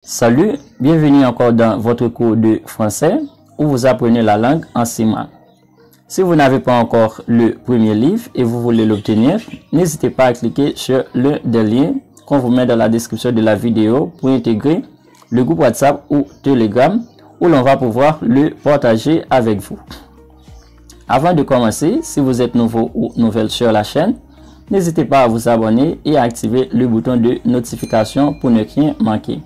Salut, bienvenue encore dans votre cours de français où vous apprenez la langue en 6 mois. Si vous n'avez pas encore le premier livre et vous voulez l'obtenir, n'hésitez pas à cliquer sur l'un des liens qu'on vous met dans la description de la vidéo pour intégrer le groupe WhatsApp ou Telegram où l'on va pouvoir le partager avec vous. Avant de commencer, si vous êtes nouveau ou nouvelle sur la chaîne, n'hésitez pas à vous abonner et à activer le bouton de notification pour ne rien manquer.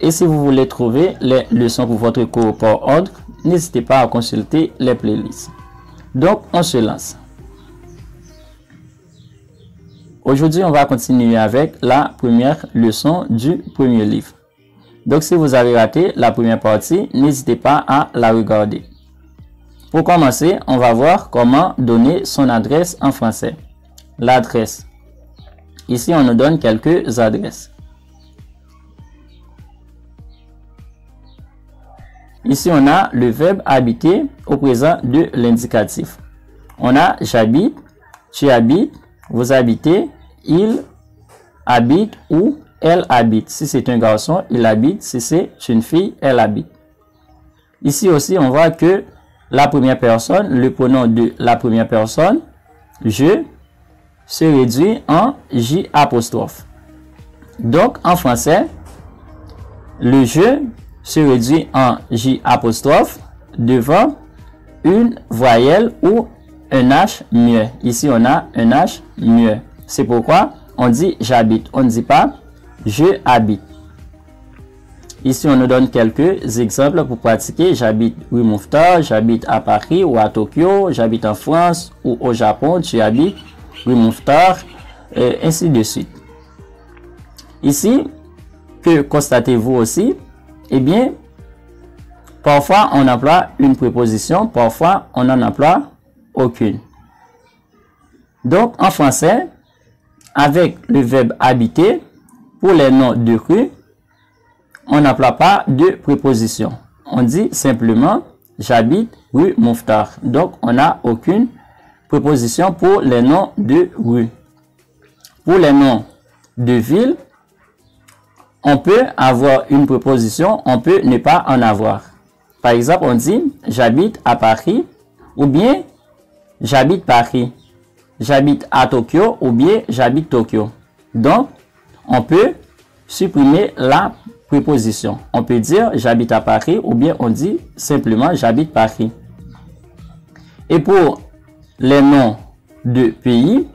Et si vous voulez trouver les leçons pour votre cours par ordre, n'hésitez pas à consulter les playlists. Donc, on se lance. Aujourd'hui, on va continuer avec la première leçon du premier livre. Donc, si vous avez raté la première partie, n'hésitez pas à la regarder. Pour commencer, on va voir comment donner son adresse en français. L'adresse. Ici, on nous donne quelques adresses. Ici, on a le verbe habiter au présent de l'indicatif. On a j'habite, tu habites, vous habitez, il habite ou elle habite. Si c'est un garçon, il habite. Si c'est une fille, elle habite. Ici aussi, on voit que la première personne, le pronom de la première personne, je, se réduit en J apostrophe. Donc, en français, le je se réduit en J apostrophe devant une voyelle ou un H muet. Ici, on a un H muet. C'est pourquoi on dit j'habite. On ne dit pas je habite. Ici, on nous donne quelques exemples pour pratiquer. J'habite rue Mouffetard, j'habite à Paris ou à Tokyo, j'habite en France ou au Japon, tu habites rue Mouffetard, et ainsi de suite. Ici, que constatez-vous aussi? Eh bien, parfois on emploie une préposition, parfois on n'en emploie aucune. Donc, en français, avec le verbe habiter, pour les noms de rue, on n'emploie pas de préposition. On dit simplement j'habite rue Mouffetard. Donc, on n'a aucune préposition pour les noms de rue. Pour les noms de ville, on peut avoir une préposition, on peut ne pas en avoir. Par exemple, on dit j'habite à Paris ou bien j'habite Paris. J'habite à Tokyo ou bien j'habite Tokyo. Donc, on peut supprimer la préposition. On peut dire j'habite à Paris ou bien on dit simplement j'habite Paris. Et pour les noms de pays,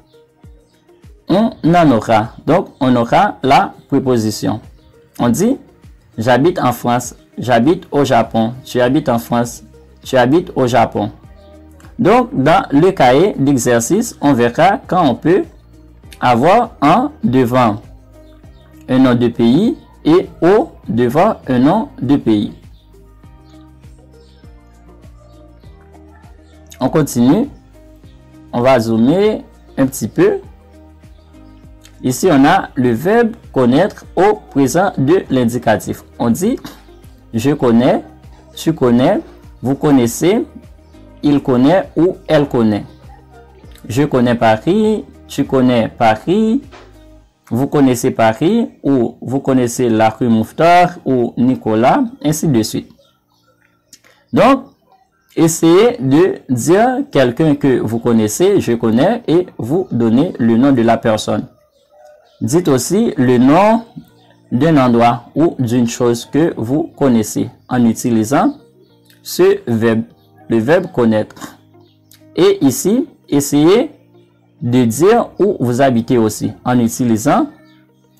on en aura. Donc, on aura la préposition. On dit j'habite en France, j'habite au Japon, tu habites en France, tu habites au Japon. Donc, dans le cahier d'exercice, on verra quand on peut avoir en devant un nom de pays et au devant un nom de pays. On continue. On va zoomer un petit peu. Ici, on a le verbe connaître au présent de l'indicatif. On dit je connais, tu connais, vous connaissez, il connaît ou elle connaît. Je connais Paris, tu connais Paris, vous connaissez Paris ou vous connaissez la rue Mouffetard ou Nicolas, ainsi de suite. Donc, essayez de dire quelqu'un que vous connaissez, je connais, et vous donnez le nom de la personne. Dites aussi le nom d'un endroit ou d'une chose que vous connaissez en utilisant ce verbe, le verbe connaître. Et ici, essayez de dire où vous habitez aussi en utilisant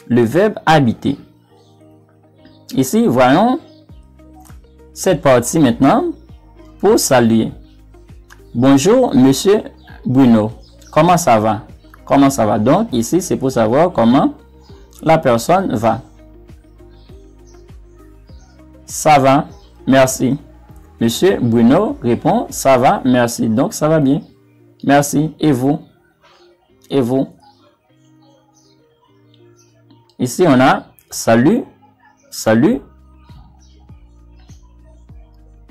le verbe habiter. Ici, voyons cette partie maintenant pour saluer. Bonjour, monsieur Bruno. Comment ça va? Comment ça va? Donc, ici, c'est pour savoir comment la personne va. Ça va, merci. Monsieur Bruno répond, ça va, merci. Donc, ça va bien. Merci. Et vous? Et vous? Ici, on a salut, salut.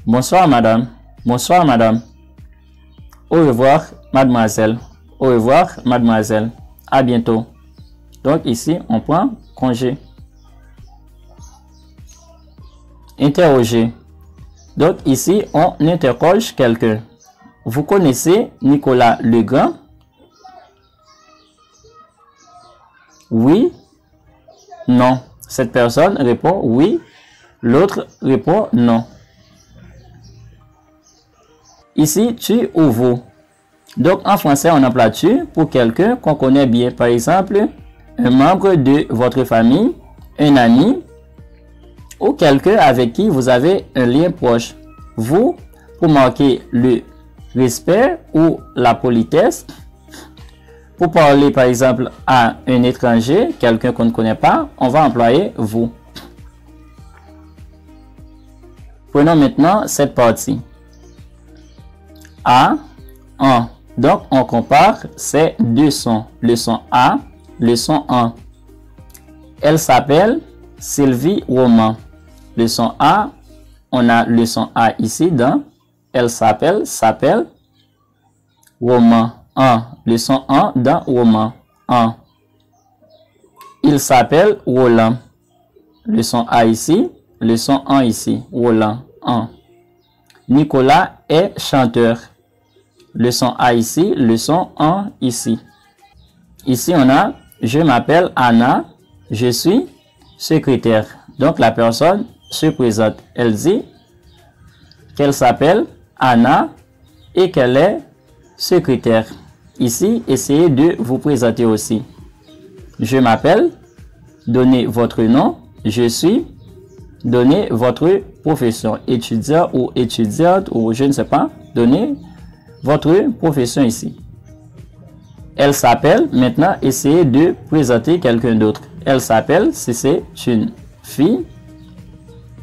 Bonsoir, madame. Bonsoir, madame. Au revoir, mademoiselle. Au revoir, mademoiselle. À bientôt. Donc, ici, on prend congé. Interroger. Donc ici, on interroge quelqu'un. Vous connaissez Nicolas Legrand? Oui, non. Cette personne répond oui, l'autre répond non. Ici, tu ou vous. Donc en français, on emploie tu pour quelqu'un qu'on connaît bien. Par exemple, un membre de votre famille, un ami ou quelqu'un avec qui vous avez un lien proche. Vous, pour marquer le respect ou la politesse. Pour parler par exemple à un étranger, quelqu'un qu'on ne connaît pas, on va employer vous. Prenons maintenant cette partie. A, en. Donc on compare ces deux sons. Le son A, le son en. Elle s'appelle Sylvie Roman. Le son A, on a le son A ici dans elle s'appelle Roman. En, le son en dans Roman. En. Il s'appelle Roland. Le son A ici, le son en ici. Roland. En. Nicolas est chanteur. Le son A ici, le son en ici. Ici on a je m'appelle Anna, je suis secrétaire. Donc la personne se présente. Elle dit qu'elle s'appelle Anna et qu'elle est secrétaire. Ici, essayez de vous présenter aussi. Je m'appelle, donnez votre nom, je suis, donnez votre profession, étudiant ou étudiante ou je ne sais pas, donnez votre profession ici. Elle s'appelle, maintenant essayez de présenter quelqu'un d'autre. Elle s'appelle, si c'est une fille,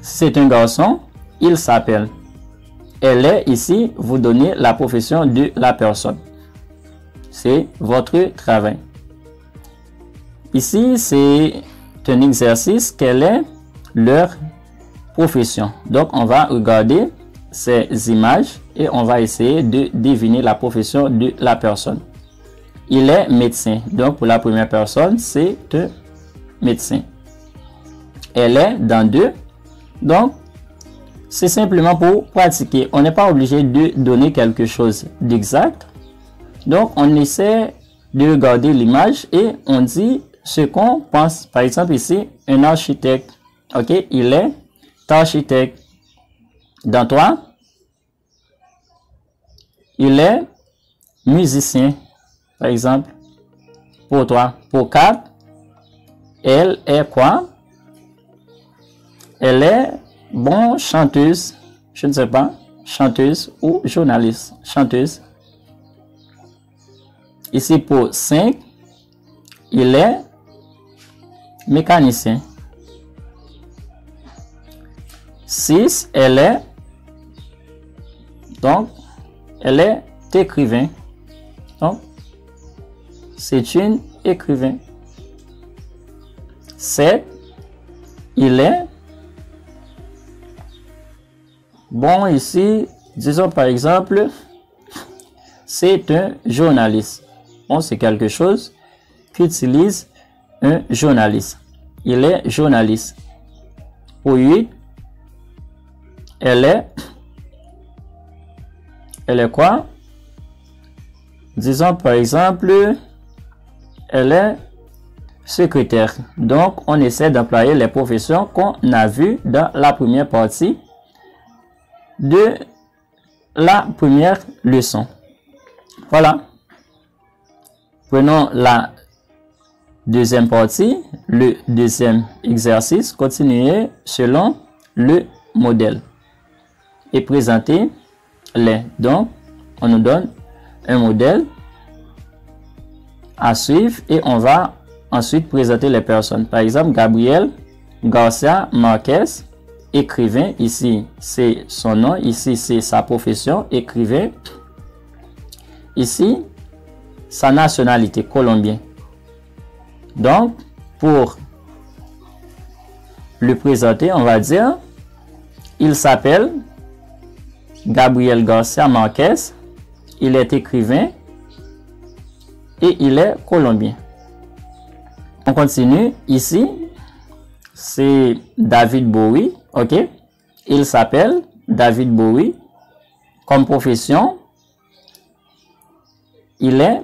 si c'est un garçon, il s'appelle. Elle est ici, vous donnez la profession de la personne. C'est votre travail. Ici, c'est un exercice. Quelle est leur profession? Donc, on va regarder ces images et on va essayer de deviner la profession de la personne. Il est médecin. Donc, pour la première personne, c'est un médecin. Elle est dans deux. Donc, c'est simplement pour pratiquer. On n'est pas obligé de donner quelque chose d'exact. Donc, on essaie de regarder l'image et on dit ce qu'on pense. Par exemple, ici, un architecte. OK, il est architecte. Dans toi, il est musicien. Par exemple, pour toi. Pour Kat, elle est quoi? Elle est bon chanteuse. Je ne sais pas. Chanteuse ou journaliste. Chanteuse. Ici pour 5, il est mécanicien. 6, elle est, donc, elle est écrivain. Donc, c'est une écrivain. 7, il est, bon ici, disons par exemple, c'est un journaliste. Bon, c'est quelque chose qu'utilise un journaliste. Il est journaliste. Pour 8, elle est quoi? Disons par exemple, elle est secrétaire. Donc, on essaie d'employer les professions qu'on a vues dans la première partie de la première leçon. Voilà. Prenons la deuxième partie, le deuxième exercice. Continuez selon le modèle et présentez-les. Donc, on nous donne un modèle à suivre et on va ensuite présenter les personnes. Par exemple, Gabriel Garcia Marquez, écrivain. Ici, c'est son nom. Ici, c'est sa profession, écrivain. Ici, sa nationalité, colombien. Donc, pour le présenter, on va dire, il s'appelle Gabriel Garcia Marquez, il est écrivain et il est colombien. On continue. Ici, c'est David Bowie, ok? Il s'appelle David Bowie. Comme profession, il est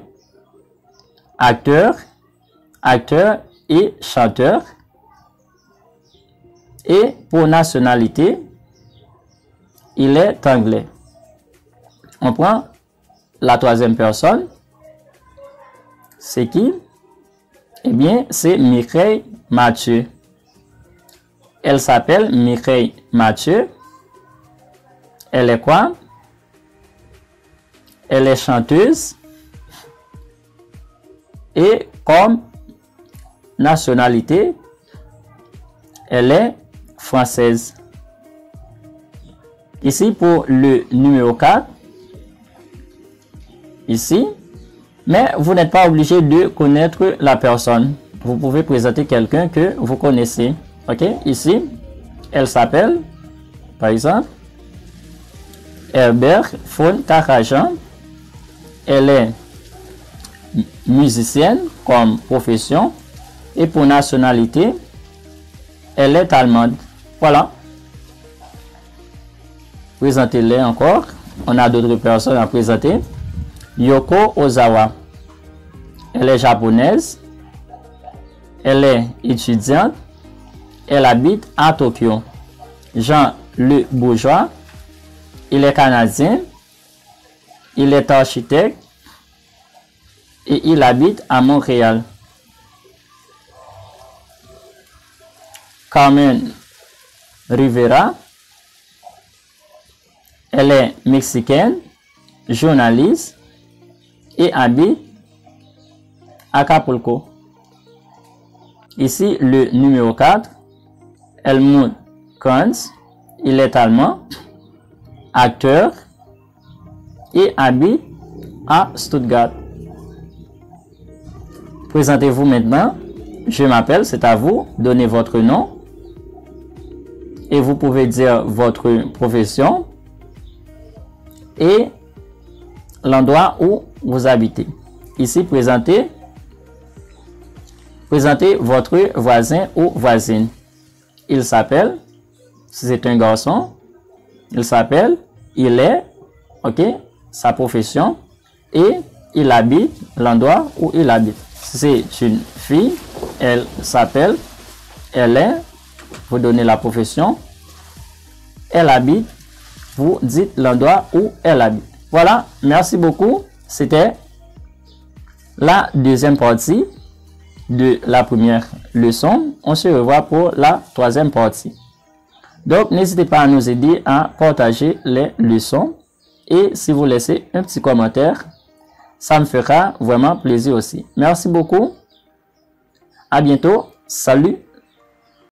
acteur et chanteur. Et pour nationalité, il est anglais. On prend la troisième personne. C'est qui? Eh bien, c'est Mireille Mathieu. Elle s'appelle Mireille Mathieu. Elle est quoi? Elle est chanteuse. Et comme nationalité, elle est française. Ici pour le numéro 4. Ici. Mais vous n'êtes pas obligé de connaître la personne. Vous pouvez présenter quelqu'un que vous connaissez. Ok? Ici, elle s'appelle, par exemple, Herbert von Karajan. Elle est musicienne comme profession. Et pour nationalité, elle est allemande. Voilà. Présentez-les encore. On a d'autres personnes à présenter. Yoko Ozawa. Elle est japonaise. Elle est étudiante. Elle habite à Tokyo. Jean Le Bourgeois. Il est canadien. Il est architecte. Et il habite à Montréal. Carmen Rivera. Elle est mexicaine, journaliste et habite à Acapulco. Ici, le numéro 4, Helmut Kranz. Il est allemand, acteur et habite à Stuttgart. Présentez-vous maintenant. Je m'appelle, c'est à vous. Donnez votre nom. Et vous pouvez dire votre profession et l'endroit où vous habitez. Ici, présentez votre voisin ou voisine. Il s'appelle, si c'est un garçon, il s'appelle, il est, ok, sa profession et il habite l'endroit où il habite. Si c'est une fille, elle s'appelle, elle est, vous donnez la profession, elle habite, vous dites l'endroit où elle habite. Voilà, merci beaucoup. C'était la deuxième partie de la première leçon. On se revoit pour la troisième partie. Donc, n'hésitez pas à nous aider à partager les leçons. Et si vous laissez un petit commentaire, ça me fera vraiment plaisir aussi. Merci beaucoup. À bientôt. Salut.